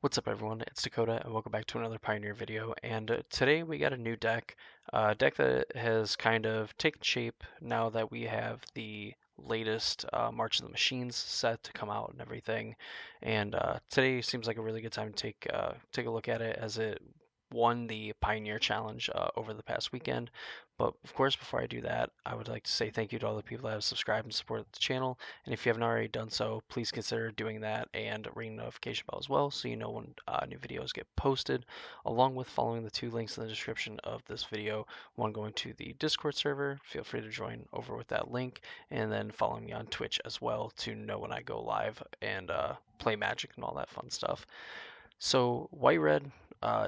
What's up everyone, it's Dakota and welcome back to another Pioneer video, and today we got a new deck, a deck that has kind of taken shape now that we have the latest March of the Machines set to come out and everything, and today seems like a really good time to take a look at it as it won the Pioneer Challenge over the past weekend. But of course, before I do that, I would like to say thank you to all the people that have subscribed and supported the channel. And if you haven't already done so, please consider doing that and ring the notification bell as well so you know when new videos get posted, along with following the two links in the description of this video. One going to the Discord server, feel free to join over with that link, and then follow me on Twitch as well to know when I go live and play Magic and all that fun stuff. So white red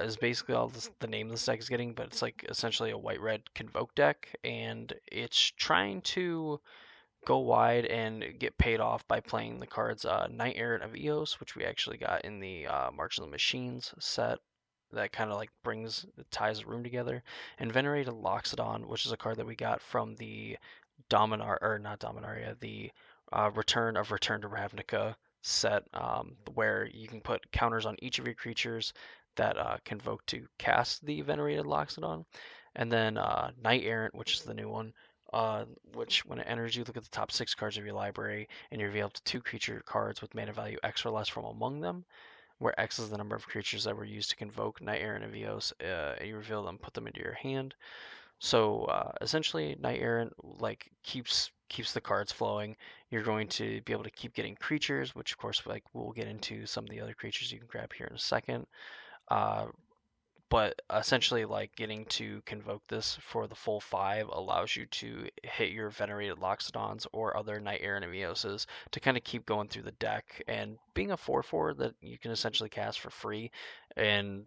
is basically all the name this deck is getting, but it's like essentially a white red Convoke deck, and it's trying to go wide and get paid off by playing the cards Knight Errant of Eos, which we actually got in the March of the Machines set. That kind of like ties the room together, and Venerated Loxodon, which is a card that we got from the not Dominaria, the Return to Ravnica set, where you can put counters on each of your creatures that Convoke to cast the Venerated Loxodon, and then Knight Errant, which is the new one, which when it enters, you look at the top 6 cards of your library and you reveal up to 2 creature cards with mana value X or less from among them, where X is the number of creatures that were used to convoke Knight Errant of Eos. You reveal them, put them into your hand. So essentially, Knight Errant like keeps the cards flowing. You're going to be able to keep getting creatures, which of course like we'll get into some of the other creatures you can grab here in a second. Uh, but essentially, like getting to convoke this for the full 5 allows you to hit your Venerated Loxodons or other Knight Errant Evioses to kind of keep going through the deck. And being a 4/4 that you can essentially cast for free, and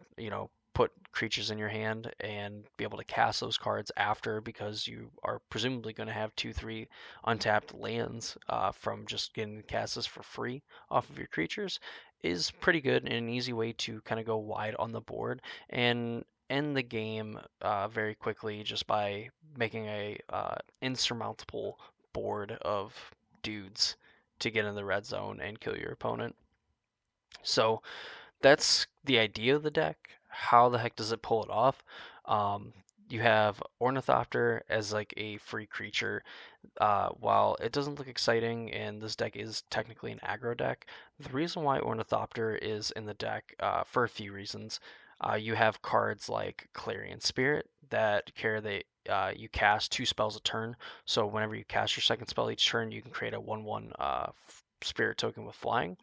put creatures in your hand and be able to cast those cards after, because you are presumably going to have 2-3 untapped lands from just getting cast this for free off of your creatures, is pretty good and an easy way to kind of go wide on the board and end the game very quickly just by making a insurmountable board of dudes to get in the red zone and kill your opponent. So that's the idea of the deck. How the heck does it pull it off? Um, you have Ornithopter as like a free creature. While it doesn't look exciting and this deck is technically an aggro deck, the reason why Ornithopter is in the deck, for a few reasons. You have cards like Clarion Spirit that care that you cast 2 spells a turn. So whenever you cast your second spell each turn, you can create a 1/1 spirit token with flying.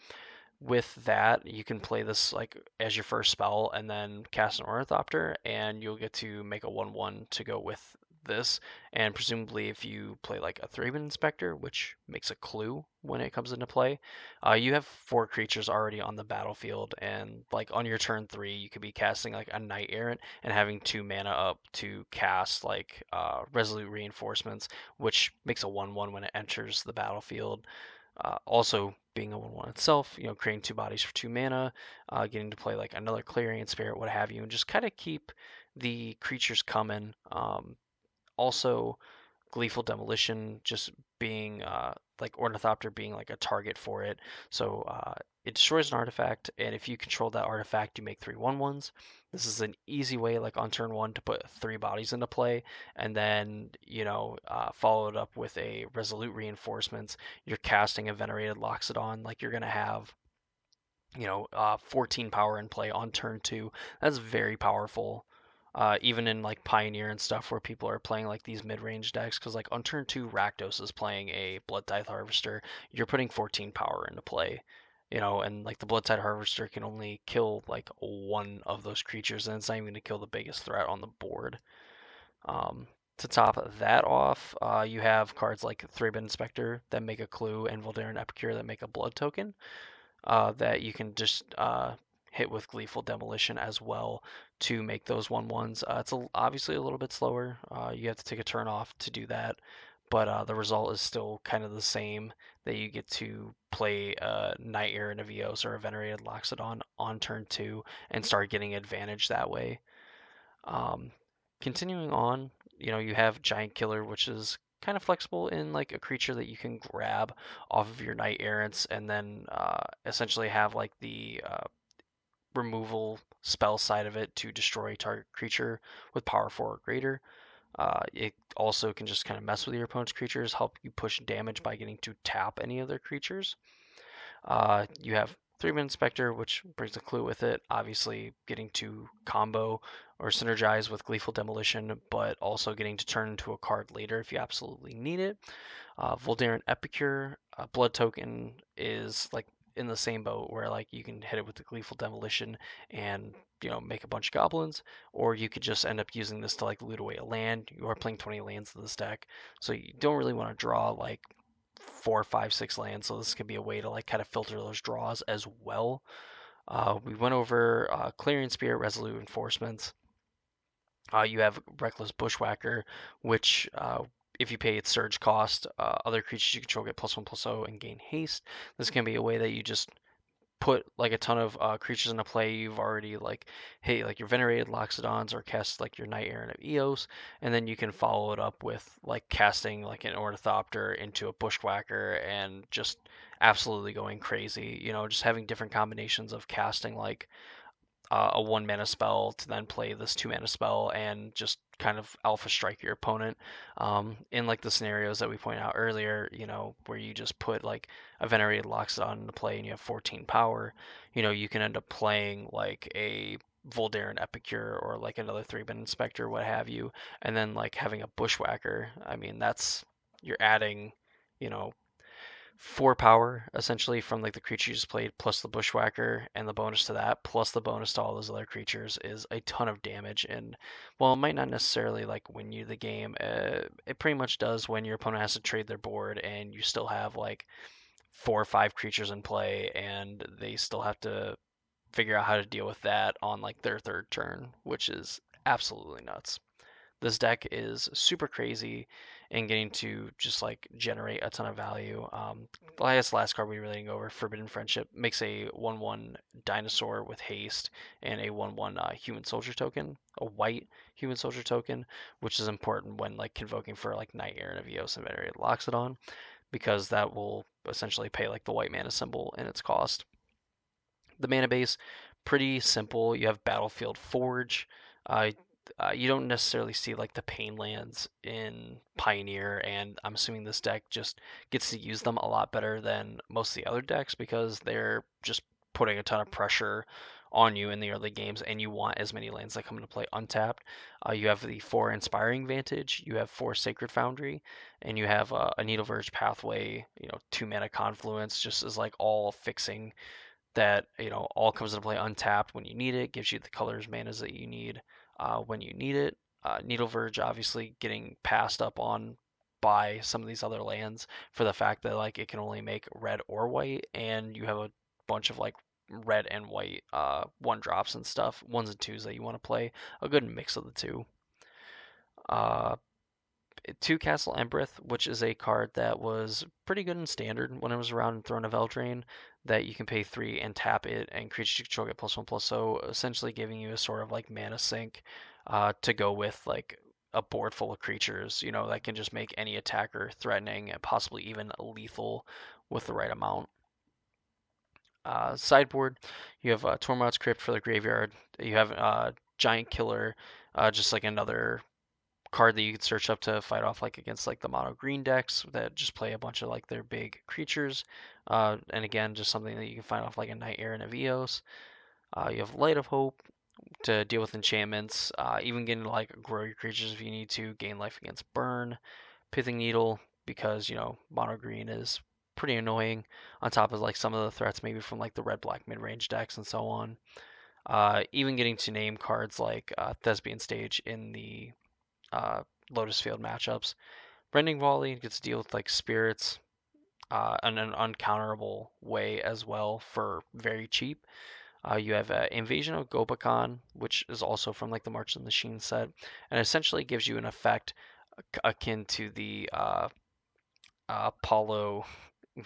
With that, you can play this like as your first spell and then cast an Ornithopter, and you'll get to make a 1/1 to go with this. And presumably, if you play like a Thraben Inspector, which makes a clue when it comes into play, you have 4 creatures already on the battlefield. And like on your turn 3, you could be casting like a Knight Errant and having 2 mana up to cast like Resolute Reinforcements, which makes a 1/1 when it enters the battlefield. Also, being a 1/1 itself, creating 2 bodies for 2 mana, getting to play like another Clarion Spirit, what have you, and just kind of keep the creatures coming. Also, Gleeful Demolition just being like Ornithopter being like a target for it. So it destroys an artifact, and if you control that artifact, you make 3/1/1s. This is an easy way, like on turn 1, to put 3 bodies into play, and then follow it up with a Resolute Reinforcements. You're casting a Venerated Loxodon, like you're gonna have 14 power in play on turn 2. That's very powerful. Even in like Pioneer and stuff where people are playing like these mid-range decks, because like on turn 2, Rakdos is playing a Blood Tithe Harvester. You're putting 14 power into play, and like the Blood Tithe Harvester can only kill like one of those creatures, and it's not even going to kill the biggest threat on the board. Um, to top that off, you have cards like Thraben Inspector that make a clue, and Voldaren Epicure that make a blood token, that you can just hit with Gleeful Demolition as well to make those 1/1s. It's obviously a little bit slower. You have to take a turn off to do that, but the result is still kind of the same, that you get to play Knight Errant of Eos or a Venerated Loxodon on turn 2 and start getting advantage that way. Um, Continuing on, you have Giant Killer, which is kind of flexible in like a creature that you can grab off of your Knight Errants and then essentially have like the removal spell side of it to destroy a target creature with power 4 or greater. It also can just kind of mess with your opponent's creatures, help you push damage by getting to tap any of their creatures. You have 3-Min Inspector, which brings a clue with it. Obviously, getting to combo or synergize with Gleeful Demolition, but also getting to turn into a card later if you absolutely need it. Voldaren Epicure, Blood Token is like in the same boat where like you can hit it with the Gleeful Demolition and make a bunch of goblins, or you could just end up using this to like loot away a land. You are playing 20 lands in this deck, so you don't really want to draw like 4, 5, 6 lands. So this could be a way to like kind of filter those draws as well. We went over Clearing Spirit, Resolute Enforcements. You have Reckless Bushwhacker, which if you pay its surge cost, other creatures you control get +1/+0 and gain haste. This can be a way that you just put like a ton of creatures into play. You've already like, hey, like your Venerated Loxodons or cast like your Knight Errant of Eos, and then you can follow it up with like casting like an Ornithopter into a Bushwhacker and just absolutely going crazy. Just having different combinations of casting like a 1 mana spell to then play this 2 mana spell and just kind of alpha strike your opponent. In like the scenarios that we pointed out earlier, where you just put like a Venerated Loxodon into play and you have 14 power, you can end up playing like a Voldaren Epicure or like another 3-Min Inspector, what have you, and then like having a Bushwhacker. I mean, you're adding, you know, 4 power essentially from like the creature you just played plus the Bushwhacker, and the bonus to that plus the bonus to all those other creatures is a ton of damage. And while it might not necessarily like win you the game, it pretty much does when your opponent has to trade their board and you still have like 4 or 5 creatures in play and they still have to figure out how to deal with that on like their third turn, which is absolutely nuts. This deck is super crazy and getting to just like generate a ton of value. I guess the last card we really didn't go over, Forbidden Friendship, makes a 1/1 dinosaur with haste and a 1/1 human soldier token, a white human soldier token, which is important when like convoking for like Knight Errant of Eos and Venerated Loxodon, because that will essentially pay like the white mana symbol in its cost. The mana base, pretty simple. You have Battlefield Forge. Uh, you don't necessarily see like the pain lands in Pioneer, and I'm assuming this deck just gets to use them a lot better than most of the other decks because they're just putting a ton of pressure on you in the early games, and you want as many lands that come into play untapped. You have the 4 Inspiring Vantage, you have 4 Sacred Foundry, and you have a Needle Verge Pathway, 2 mana Confluence, just as like all fixing that all comes into play untapped when you need it, gives you the colors manas that you need when you need it. Needle Verge obviously getting passed up on by some of these other lands for the fact that like it can only make red or white, and you have a bunch of like red and white 1-drops and stuff, 1s and 2s that you want to play. A good mix of the two. Uh, 2 Castle Embereth, which is a card that was pretty good in standard when it was around in Throne of Eldraine, that you can pay 3 and tap it, and creatures you control get +1/+0, essentially giving you a sort of like mana sink to go with like a board full of creatures, that can just make any attacker threatening and possibly even lethal with the right amount. Sideboard, you have Tormod's Crypt for the graveyard. You have Giant Killer, just like another card that you could search up to fight off like against like the mono green decks that just play a bunch of like their big creatures. And again, just something that you can find off like a Knight Errant of Eos. You have Light of Hope to deal with enchantments, even getting to like grow your creatures if you need to, gain life against burn. Pithing Needle, because mono green is pretty annoying, on top of like some of the threats maybe from like the red black mid range decks and so on. Even getting to name cards like Thespian Stage in the Lotus Field matchups. Rending Volley gets to deal with like spirits in an uncounterable way as well for very cheap. You have Invasion of Gobakon, which is also from like the March of the Machine set, and essentially gives you an effect akin to the Apollo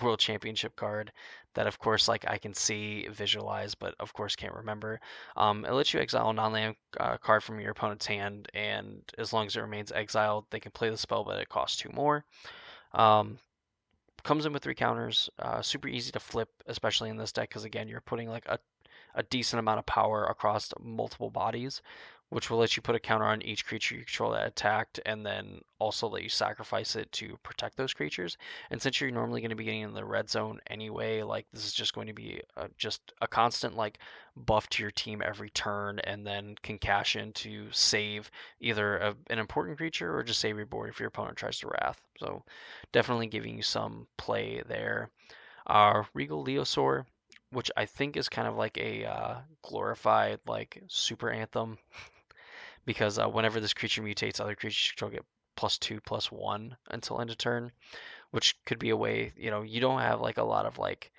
World Championship card that, of course, like I can see, visualize, but of course can't remember. It lets you exile a non-land card from your opponent's hand, and as long as it remains exiled, they can play the spell, but it costs 2 more. Comes in with 3 counters. Super easy to flip, especially in this deck, because again, you're putting like a decent amount of power across multiple bodies, which will let you put a counter on each creature you control that attacked, and then also let you sacrifice it to protect those creatures. And since you're normally going to be getting in the red zone anyway, like this is just going to be just a constant like buff to your team every turn, and then can cash in to save either an important creature or just save your board if your opponent tries to wrath. So definitely giving you some play there. Regal Leosaur, which I think is kind of like a glorified like super anthem, because whenever this creature mutates, other creatures control get +2/+1 until end of turn, which could be a way, you don't have like a lot of like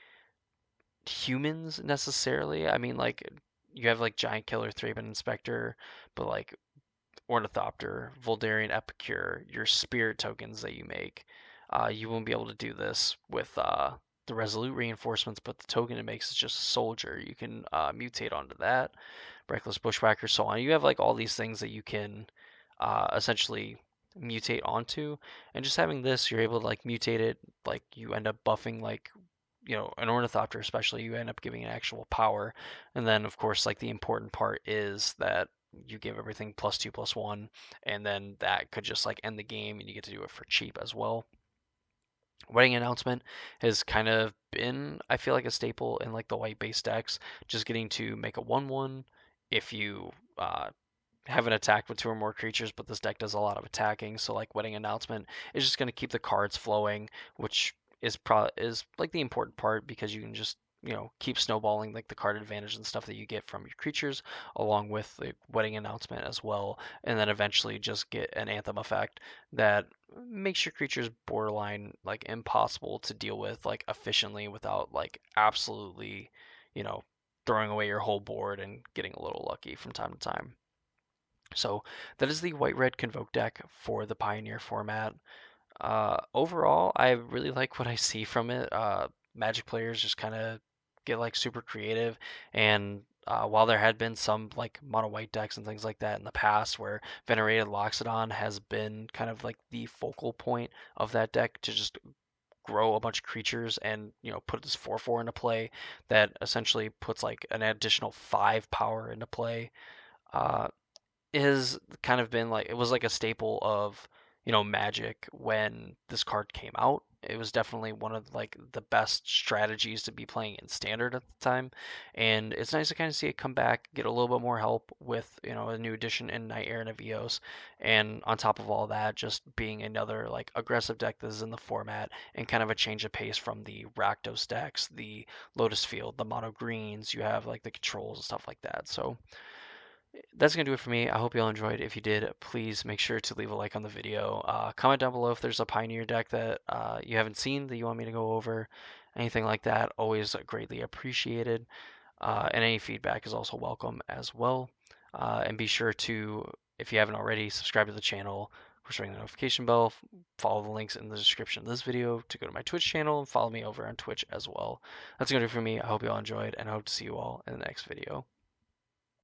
humans necessarily. I mean, like you have like Giant Killer, Thraben Inspector, but like Ornithopter, Voldarian Epicure, your spirit tokens that you make. You won't be able to do this with the Resolute reinforcements, but the token it makes is just Soldier. You can mutate onto that, Reckless Bushwhacker, so on. You have like all these things that you can essentially mutate onto, and just having this, you're able to like mutate it. Like you end up buffing like an Ornithopter especially, you end up giving an actual power. And then of course like the important part is that you give everything +2/+1, and then that could just like end the game and you get to do it for cheap as well. Wedding Announcement has kind of been, I feel like, a staple in like the white base decks, just getting to make a 1/1 if you haven't attacked with two or more creatures, but this deck does a lot of attacking. So like Wedding Announcement is just going to keep the cards flowing, which is like the important part, because you can just keep snowballing like the card advantage and stuff that you get from your creatures, along with the Wedding Announcement as well, and then eventually just get an Anthem effect that makes your creatures borderline like impossible to deal with like efficiently without like absolutely you know throwing away your whole board and getting a little lucky from time to time. So that is the white red Convoke deck for the Pioneer format. Overall, I really like what I see from it. Magic players just kind of get like super creative, and while there had been some like mono white decks and things like that in the past where Venerated Loxodon has been kind of like the focal point of that deck to just grow a bunch of creatures and put this 4/4 into play that essentially puts like an additional 5 power into play. Uh, has kind of been like, it was like a staple of Magic when this card came out. It was definitely one of like the best strategies to be playing in Standard at the time, and it's nice to kind of see it come back, get a little bit more help with a new addition in Night Air and Avios, and on top of all that, just being another like aggressive deck that is in the format and kind of a change of pace from the Rakdos decks, the Lotus Field, the mono greens. You have like the controls and stuff like that. So that's going to do it for me. I hope you all enjoyed. If you did, please make sure to leave a like on the video. Comment down below if there's a Pioneer deck that you haven't seen that you want me to go over. Anything like that, always greatly appreciated. And any feedback is also welcome as well. And be sure to, if you haven't already, subscribe to the channel, push ring the notification bell, follow the links in the description of this video to go to my Twitch channel, and follow me over on Twitch as well. That's going to do it for me. I hope you all enjoyed, and I hope to see you all in the next video.